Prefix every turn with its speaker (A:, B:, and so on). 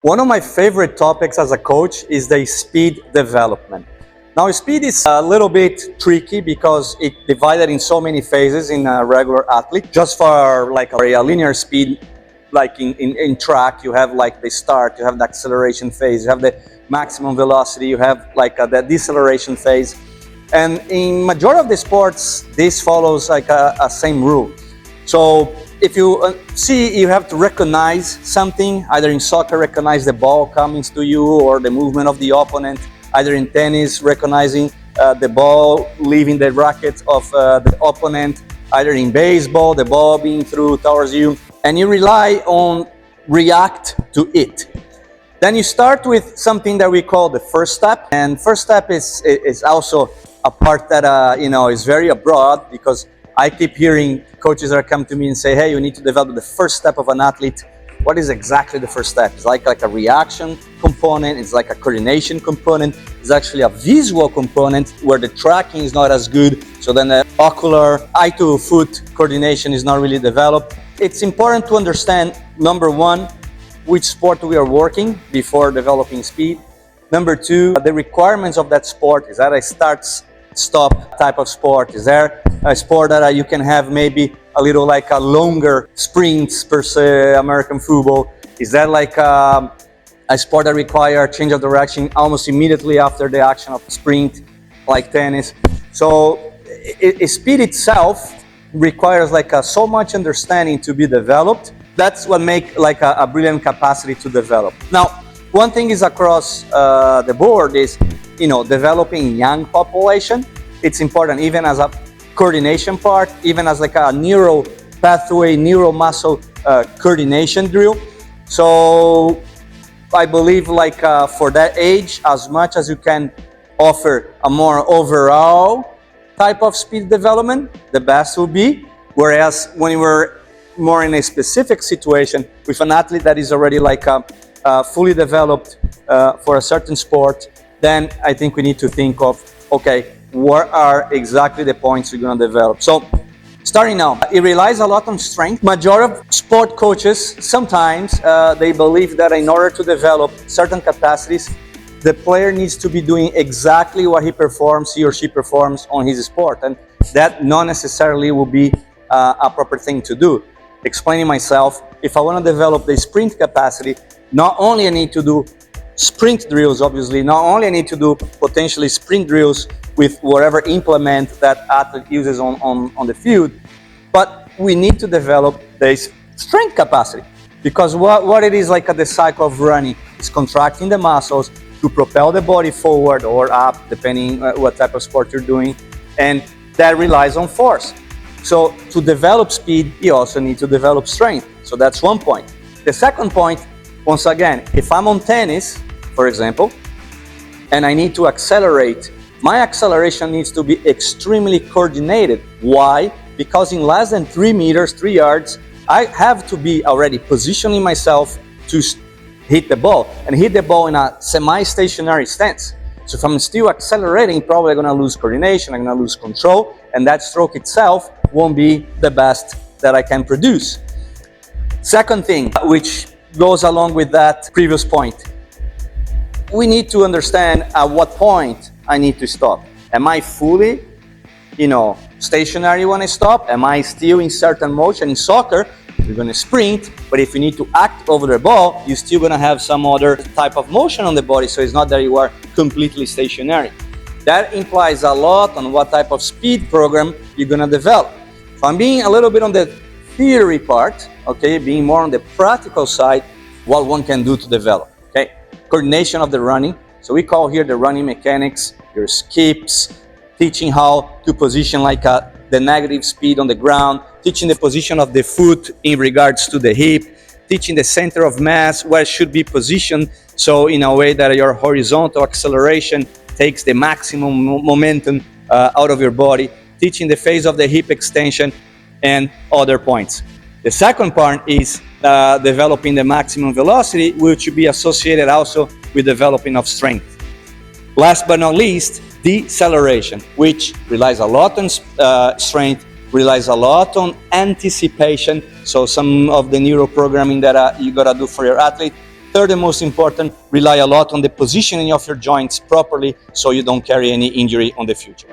A: One of my favorite topics as a coach is the speed development. Now, speed is a little bit tricky because it's divided in so many phases in a regular athlete. Just for like a linear speed, like in track, you have like the start, you have the acceleration phase, you have the maximum velocity, you have like the deceleration phase. And in majority of the sports, this follows like a same rule. So if you see, you have to recognize something, either in soccer, recognize the ball coming to you or the movement of the opponent, either in tennis, recognizing the ball leaving the racket of the opponent, either in baseball, the ball being through towards you, and you rely on react to it. Then you start with something that we call the first step, and first step is also a part that is very broad, because I keep hearing coaches that come to me and say, hey, you need to develop the first step of an athlete. What is exactly the first step? It's like a reaction component, it's like a coordination component, it's actually a visual component where the tracking is not as good, so then the ocular eye to foot coordination is not really developed. It's important to understand, number one, which sport we are working before developing speed. Number two, the requirements of that sport. Is that a start-stop type of sport? Is there a sport that you can have maybe a little like a longer sprints per se, American football? Is that like a sport that requires change of direction almost immediately after the action of sprint, like tennis? So speed itself requires like so much understanding to be developed. That's what makes like a brilliant capacity to develop. Now, one thing is across the board is, developing young population. It's important even as a coordination part, even as like a neural pathway, neural muscle coordination drill. So I believe like for that age, as much as you can offer a more overall type of speed development, the best will be. Whereas when you were more in a specific situation with an athlete that is already like fully developed for a certain sport, then I think we need to think of, okay, what are exactly the points you're going to develop? So starting now, it relies a lot on strength. Majority of sport coaches, sometimes they believe that in order to develop certain capacities, the player needs to be doing exactly what he or she performs on his sport. And that not necessarily will be a proper thing to do. Explaining myself, if I want to develop the sprint capacity, not only I need to do sprint drills, obviously, not only I need to do potentially sprint drills with whatever implement that athlete uses on the field, but we need to develop this strength capacity, because what it is like the cycle of running is contracting the muscles to propel the body forward or up, depending what type of sport you're doing, and that relies on force. So to develop speed, you also need to develop strength. So that's one point. The second point, once again, if I'm on tennis, for example, and I need to accelerate, my acceleration needs to be extremely coordinated. Why? Because in less than 3 meters, 3 yards, I have to be already positioning myself to hit the ball, and hit the ball in a semi-stationary stance. So if I'm still accelerating, probably I'm going to lose coordination, I'm going to lose control, and that stroke itself won't be the best that I can produce. Second thing, which goes along with that previous point, we need to understand at what point I need to stop. Am I fully, stationary when I stop? Am I still in certain motion? In soccer, you're going to sprint, but if you need to act over the ball, you're still going to have some other type of motion on the body, so it's not that you are completely stationary. That implies a lot on what type of speed program you're going to develop. So I'm being a little bit on the theory part, okay, being more on the practical side, what one can do to develop, okay? Coordination of the running. So we call here the running mechanics, your skips, teaching how to position like the negative speed on the ground, teaching the position of the foot in regards to the hip, teaching the center of mass, where it should be positioned, so in a way that your horizontal acceleration takes the maximum momentum out of your body, teaching the phase of the hip extension and other points. The second part is developing the maximum velocity, which should be associated also with developing of strength. Last but not least, deceleration, which relies a lot on strength, relies a lot on anticipation. So some of the neuroprogramming that you gotta do for your athlete Third and most important, rely a lot on the positioning of your joints properly so you don't carry any injury on the future.